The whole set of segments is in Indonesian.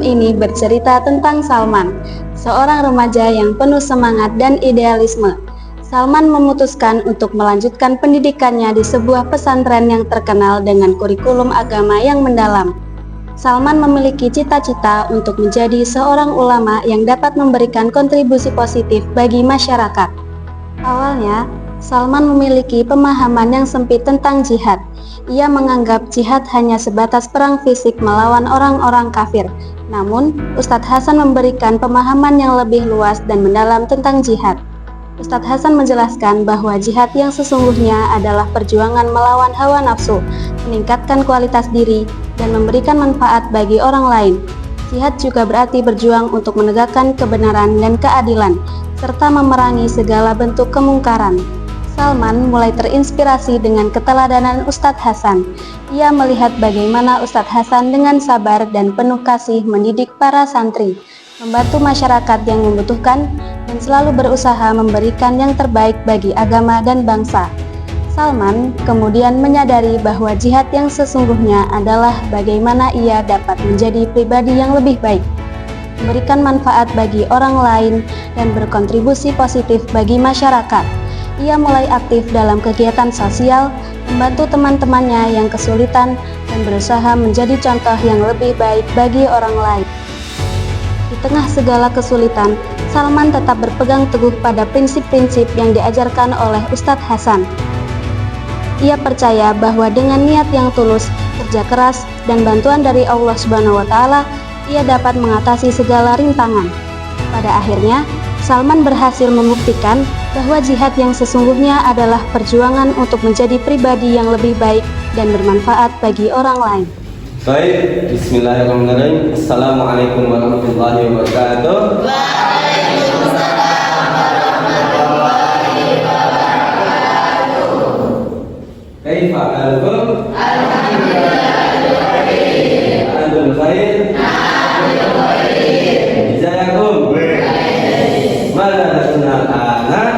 ini bercerita tentang Salman, seorang remaja yang penuh semangat dan idealisme. Salman memutuskan untuk melanjutkan pendidikannya di sebuah pesantren yang terkenal dengan kurikulum agama yang mendalam. Salman memiliki cita-cita untuk menjadi seorang ulama yang dapat memberikan kontribusi positif bagi masyarakat. Awalnya, Salman memiliki pemahaman yang sempit tentang jihad. Ia menganggap jihad hanya sebatas perang fisik melawan orang-orang kafir. Namun, Ustadz Hasan memberikan pemahaman yang lebih luas dan mendalam tentang jihad. Ustadz Hasan menjelaskan bahwa jihad yang sesungguhnya adalah perjuangan melawan hawa nafsu, meningkatkan kualitas diri, dan memberikan manfaat bagi orang lain. Jihad juga berarti berjuang untuk menegakkan kebenaran dan keadilan, serta memerangi segala bentuk kemungkaran. Salman mulai terinspirasi dengan keteladanan Ustadz Hasan. Ia melihat bagaimana Ustadz Hasan dengan sabar dan penuh kasih mendidik para santri, membantu masyarakat yang membutuhkan, dan selalu berusaha memberikan yang terbaik bagi agama dan bangsa. Salman kemudian menyadari bahwa jihad yang sesungguhnya adalah bagaimana ia dapat menjadi pribadi yang lebih baik, memberikan manfaat bagi orang lain, dan berkontribusi positif bagi masyarakat. Ia mulai aktif dalam kegiatan sosial, membantu teman-temannya yang kesulitan, dan berusaha menjadi contoh yang lebih baik bagi orang lain. Di tengah segala kesulitan, Salman tetap berpegang teguh pada prinsip-prinsip yang diajarkan oleh Ustadz Hasan. Ia percaya bahwa dengan niat yang tulus, kerja keras, dan bantuan dari Allah Subhanahu wa Ta'ala, ia dapat mengatasi segala rintangan. Pada akhirnya, Salman berhasil membuktikan bahwa jihad yang sesungguhnya adalah perjuangan untuk menjadi pribadi yang lebih baik dan bermanfaat bagi orang lain. Baik, bismillahirrahmanirrahim. Assalamualaikum warahmatullahi wabarakatuh. Waalaikumsalam warahmatullahi wabarakatuh. Kaifa halukum? Alhamdulillah. Antum khair? Jazakum. Mala sunal ana.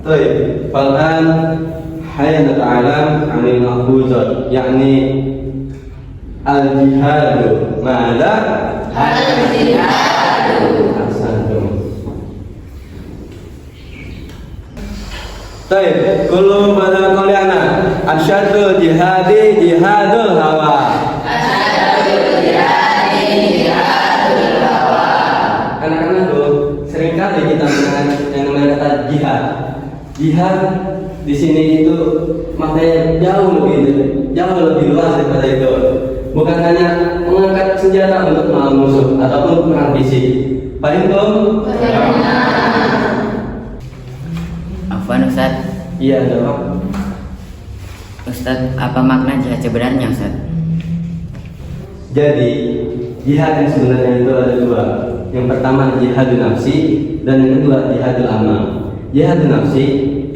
طيب فالآن حين نتعلم عن المحفوظات يعني الجهاد ماذا؟ الجهاد. أحسنتم. طيب كلهم pada قولنا أشد جهادي جهاد الهوى. Anak-anak tuh seringkali kita mendengar yang namanya kata jihad. Jihad di sini itu maknanya jauh lebih luas daripada itu. Bukan hanya mengangkat senjata untuk melawan musuh ataupun perang fisik. Paham Tom? Afwan Ustaz. Iya dong. Ustaz, apa makna jihad sebenarnya Ustaz? Jadi jihad yang sebenarnya itu ada dua. Yang pertama jihadun nafsi dan yang kedua jihadul amal. Jihadun nafsi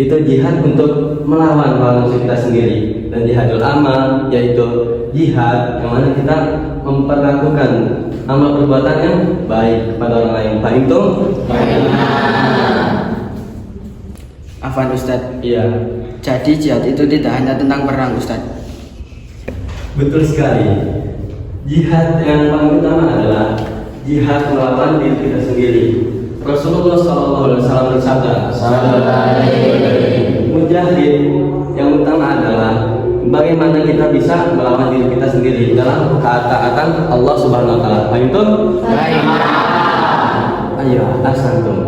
itu jihad untuk melawan musuh kita sendiri, dan jihadul amal yaitu jihad yang mana kita memperlakukan amal perbuatan yang baik kepada orang lain. Paham tuh? Afwan Ustadz. Iya. Jadi jihad itu tidak hanya tentang perang Ustadz. Betul sekali. Jihad yang paling utama adalah jihad melawan diri kita sendiri. Rasulullah SAW bersabda, mujahid yang utama adalah bagaimana kita bisa melawan diri kita sendiri dalam ketaatan Allah Subhanahu Wa Taala. Paham tuh? Baik. Ayo, ahsantum.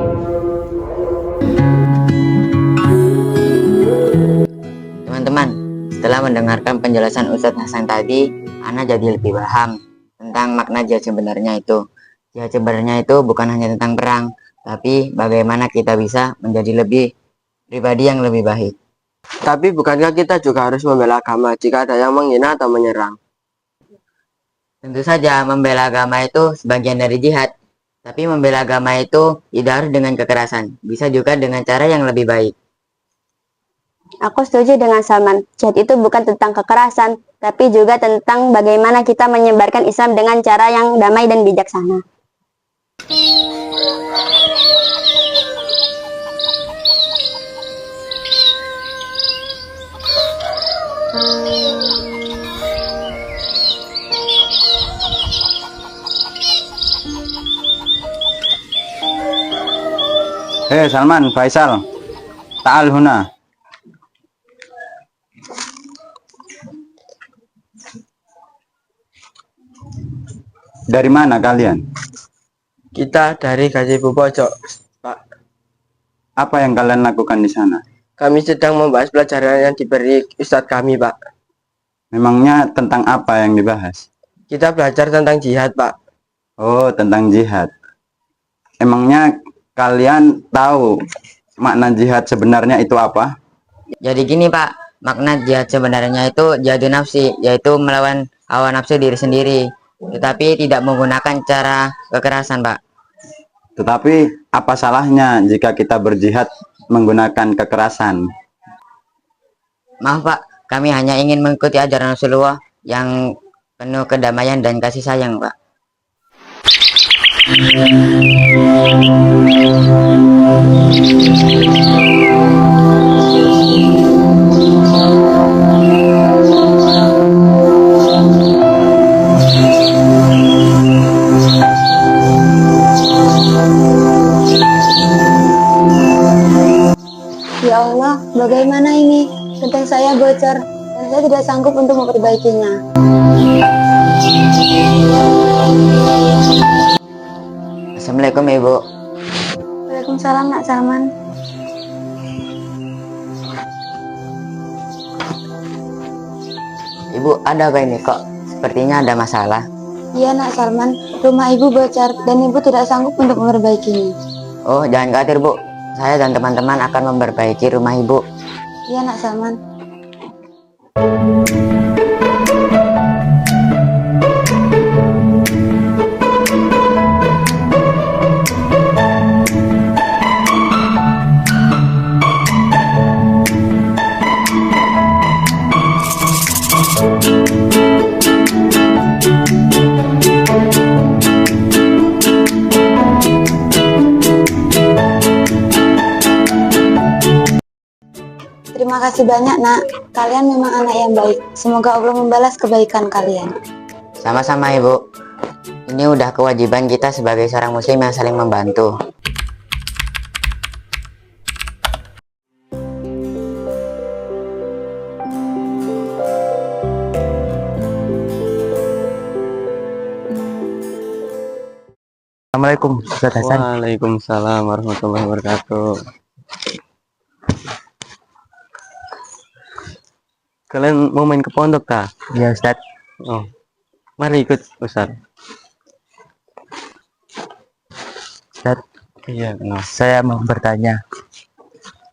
Teman-teman, setelah mendengarkan penjelasan Ustadz Hasan tadi, Ana jadi lebih paham tentang makna jihad sebenarnya itu. Jihad sebenarnya itu bukan hanya tentang perang, tapi bagaimana kita bisa menjadi lebih pribadi yang lebih baik. Tapi bukankah kita juga harus membela agama jika ada yang menghina atau menyerang? Tentu saja membela agama itu sebagian dari jihad. Tapi membela agama itu tidak harus dengan kekerasan. Bisa juga dengan cara yang lebih baik. Aku setuju dengan Salman. Jihad itu bukan tentang kekerasan, tapi juga tentang bagaimana kita menyebarkan Islam dengan cara yang damai dan bijaksana. Hei Salman, Faisal, ta'al huna. Dari mana kalian? Kita dari Gazebo Pojok, Pak. Apa yang kalian lakukan di sana? Kami sedang membahas pelajaran yang diberi Ustadz kami, Pak. Memangnya tentang apa yang dibahas? Kita belajar tentang jihad, Pak. Oh, tentang jihad. Emangnya kalian tahu makna jihad sebenarnya itu apa? Jadi gini Pak, makna jihad sebenarnya itu jihadun nafsi, yaitu melawan hawa nafsu diri sendiri. Tetapi tidak menggunakan cara kekerasan Pak. Tetapi apa salahnya jika kita berjihad menggunakan kekerasan? Maaf Pak, kami hanya ingin mengikuti ajaran Rasulullah yang penuh kedamaian dan kasih sayang Pak. Ya Allah, bagaimana ini? Genteng saya bocor dan saya tidak sanggup untuk memperbaikinya. Assalamualaikum Ibu. Waalaikumsalam Nak Salman. Ibu ada apa ini kok? Sepertinya ada masalah. Iya Nak Salman, rumah ibu bocor dan ibu tidak sanggup untuk memperbaikinya. Oh jangan khawatir Bu, saya dan teman-teman akan memperbaiki rumah Ibu. Iya Nak Salman. Terima kasih banyak Nak, kalian memang anak yang baik. Semoga Allah membalas kebaikan kalian. Sama-sama Ibu. Ini udah kewajiban kita sebagai seorang muslim yang saling membantu. Assalamualaikum Ustadz Hasan. Waalaikumsalam warahmatullahi wabarakatuh. Kalian mau main ke pondok tak? Ya Ustadz. Oh, mari ikut Ustadz. Ustadz, Iya, no. saya mau bertanya.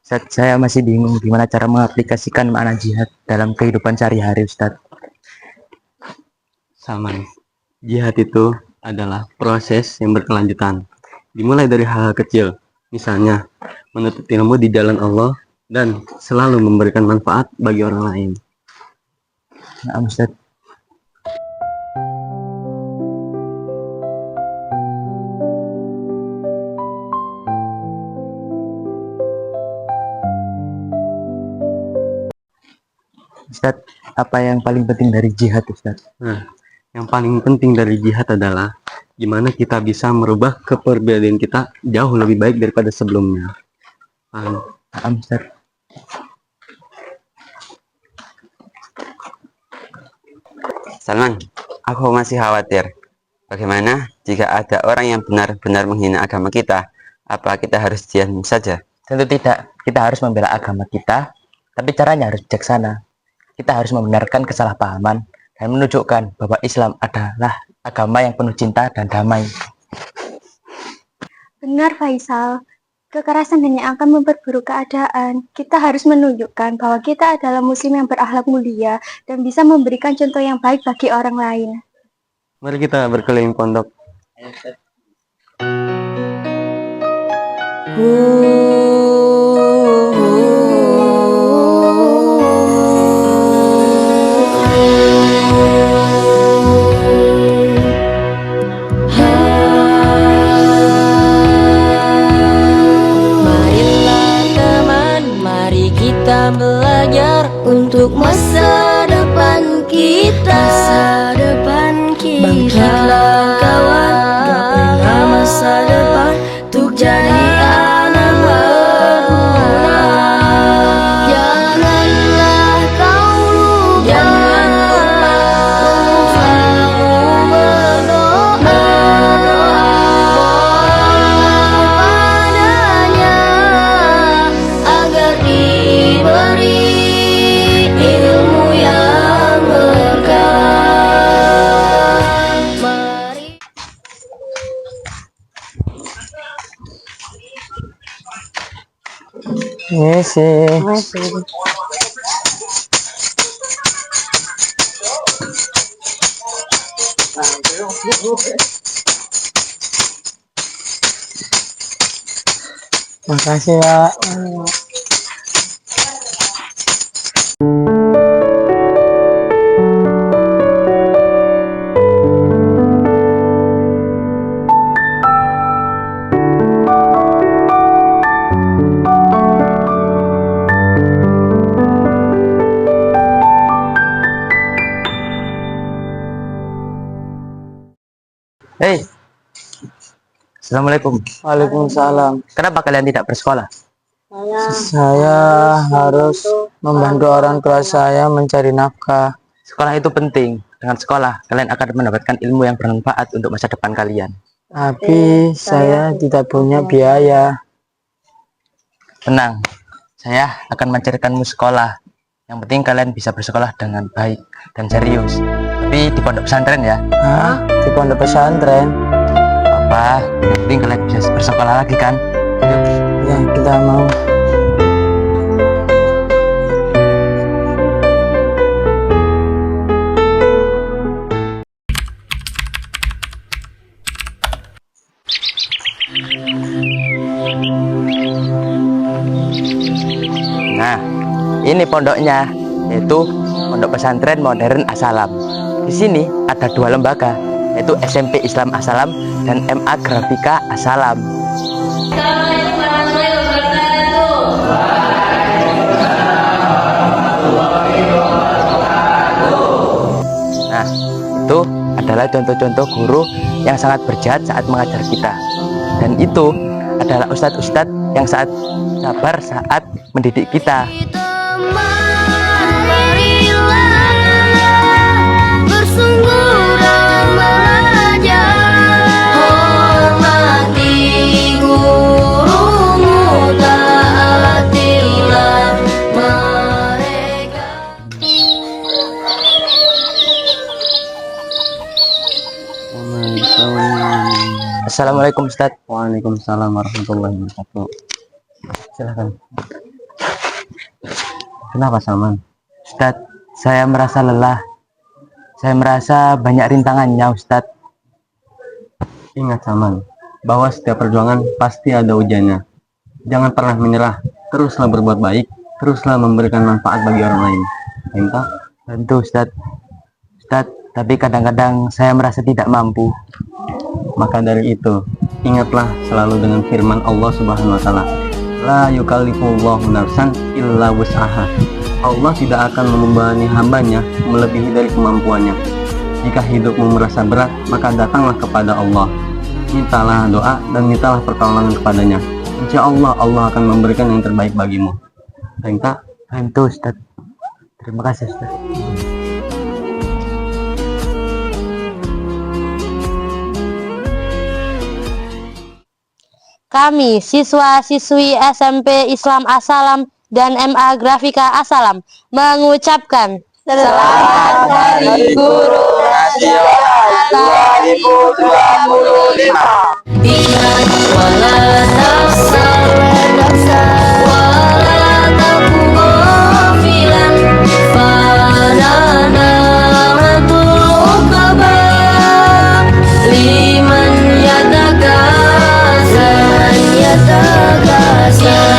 Ustadz, saya masih bingung gimana cara mengaplikasikan makna jihad dalam kehidupan sehari-hari Ustadz. Sama nih. Jihad itu adalah proses yang berkelanjutan. Dimulai dari hal-hal kecil. Misalnya, menuntut ilmu di jalan Allah dan selalu memberikan manfaat bagi orang lain. Nah, Ustadz. Ustadz, apa yang paling penting dari jihad Ustadz? Nah, yang paling penting dari jihad adalah gimana kita bisa merubah kepribadian kita jauh lebih baik daripada sebelumnya. Paham? Nah, Ustadz. Salman, aku masih khawatir. Bagaimana jika ada orang yang benar-benar menghina agama kita? Apa kita harus diam saja? Tentu tidak. Kita harus membela agama kita, tapi caranya harus bijaksana. Kita harus membenarkan kesalahpahaman dan menunjukkan bahwa Islam adalah agama yang penuh cinta dan damai. Benar Faisal, Kekerasan hanya akan memperburuk keadaan. Kita harus menunjukkan bahwa kita adalah muslim yang berakhlak mulia dan bisa memberikan contoh yang baik bagi orang lain. Mari kita berkeliling pondok. Marilah teman, mari kita belajar untuk masa depan kita. Bangkitlah kawan, gapailah masa depan untuk jadi anak berguna. Janganlah kau lupa, selalu berdoa padanya agar diberi ilmu yang berkah. Mari. Makasih Pak. Hei, Assalamualaikum. Waalaikumsalam. Kenapa kalian tidak bersekolah? Saya harus membantu orang tua saya mencari nafkah. Sekolah itu penting. Dengan sekolah, kalian akan mendapatkan ilmu yang bermanfaat untuk masa depan kalian. Tapi saya tidak punya biaya. Tenang, saya akan mencarikanmu sekolah. Yang penting kalian bisa bersekolah dengan baik dan serius. Tapi di pondok pesantren ya. Hah? Di pondok pesantren? Apa? Yang penting kalian bisa bersekolah lagi kan? Yuk. Ya, kita mau. Nah, ini pondoknya, yaitu Pondok Pesantren Modern As-Salam. Di sini ada dua lembaga, yaitu SMP Islam As-Salam dan MA Grafika As-Salam. Assalamualaikum warahmatullahi wabarakatuh. Nah, itu adalah contoh-contoh guru yang sangat berjihad saat mengajar kita. Dan itu adalah ustadz-ustadz yang saat sabar saat mendidik kita. Marilah bersungguh belajar, hormati gurumu, taatilah mereka. Assalamualaikum Ustadz. Waalaikumsalam warahmatullahi wabarakatuh. Silakan. Kenapa Salman? Ustadz, saya merasa lelah. Saya merasa banyak rintangannya Ustadz. Ingat Salman, bahwa setiap perjuangan pasti ada ujiannya. Jangan pernah menyerah, teruslah berbuat baik, teruslah memberikan manfaat bagi orang lain. Minta? Tentu Ustadz. Ustadz, tapi kadang-kadang saya merasa tidak mampu. Maka dari itu, ingatlah selalu dengan firman Allah Subhanahu wa taala. La yukallifullahu nafsan illa wus'aha. Allah tidak akan membebani hambanya melebihi dari kemampuannya. Jika hidupmu merasa berat, maka datanglah kepada Allah. Mintalah doa dan mintalah pertolongan kepadanya. Insya Allah, Allah akan memberikan yang terbaik bagimu. Minta? Tentu Ustadz. Terima kasih Ustadz. Kami, siswa-siswi SMP Islam As-Salam dan MA Grafika As-Salam, mengucapkan Selamat Hari Guru Nasional 2025. Ingat wala tafsir bagasi